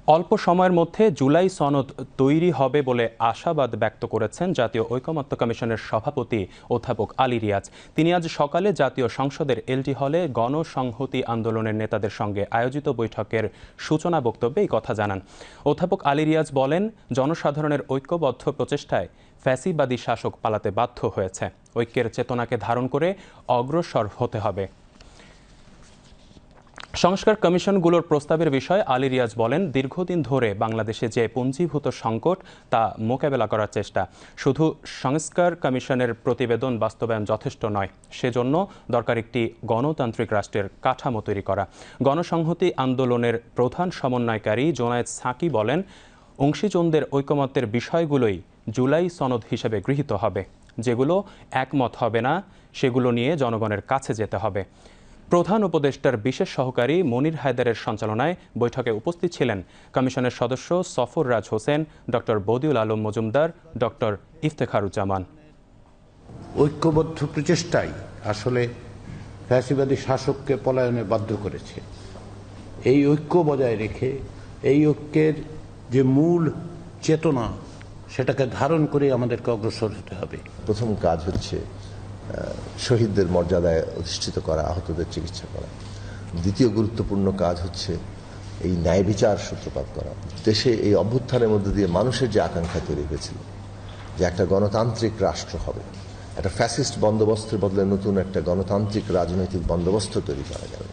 অল্প সময়ের মধ্যে জুলাই সনদ তৈরি হবে বলে আশাবাদ ব্যক্ত করেছেন জাতীয় ঐকমত্য কমিশনের সভাপতি অধ্যাপক আলী রিয়াজ। তিনি আজ সকালে জাতীয় সংসদের এলটি হলে গণসংহতি আন্দোলনের নেতাদের সঙ্গে আয়োজিত বৈঠকের সূচনা বক্তব্যে এই কথা জানান। অধ্যাপক আলী রিয়াজ বলেন, জনসাধারণের ঐক্যবদ্ধ প্রচেষ্টায় ফ্যাসিবাদী শাসক পালাতে বাধ্য হয়েছে। ঐক্যের চেতনাকে ধারণ করে অগ্রসর হতে হবে। সংস্কার কমিশনগুলোর প্রস্তাবের বিষয়ে আলী রিয়াজ বলেন, দীর্ঘদিন ধরে বাংলাদেশে যে পুঞ্জীভূত সংকট তা মোকাবেলা করার চেষ্টা। শুধু সংস্কার কমিশনের প্রতিবেদন বাস্তবায়ন যথেষ্ট নয়, সেজন্য দরকার একটি গণতান্ত্রিক রাষ্ট্রের কাঠামো তৈরি করা। গণসংহতি আন্দোলনের প্রধান সমন্বয়কারী জোনায়েদ সাকি বলেন, অংশীজনদের ঐকমত্যের বিষয়গুলোই জুলাই সনদ হিসেবে গৃহীত হবে। যেগুলো একমত হবে না সেগুলো নিয়ে জনগণের কাছে যেতে হবে। প্রধান উপদেষ্টার বিশেষ সহকারী মনির হায়দারের সঞ্চালনায় বৈঠকে উপস্থিত ছিলেন কমিশনের সদস্য সফররাজ হোসেন, ডক্টর বদিউল আলম মজুমদার, ডক্টর ইফতেখারুজ্জামান। ঐক্যবদ্ধ প্রচেষ্টাই আসলে ফ্যাসিবাদী শাসককে পলায়নে বাধ্য করেছে। এই ঐক্য বজায় রেখে এই ঐক্যের যে মূল চেতনা সেটাকে ধারণ করে আমাদেরকে অগ্রসর হতে হবে। প্রথম কাজ হচ্ছে শহীদদের মর্যাদায় অধিষ্ঠিত করা, আহতদের চিকিৎসা করা। দ্বিতীয় গুরুত্বপূর্ণ কাজ হচ্ছে এই ন্যায় বিচার সূত্রপাত করা। দেশে এই অভ্যুত্থানের মধ্যে দিয়ে মানুষের যে আকাঙ্ক্ষা তৈরি হয়েছিল যে একটা গণতান্ত্রিক রাষ্ট্র হবে, একটা ফ্যাসিস্ট বন্দোবস্তের বদলে নতুন একটা গণতান্ত্রিক রাজনৈতিক বন্দোবস্ত তৈরি করা যাবে,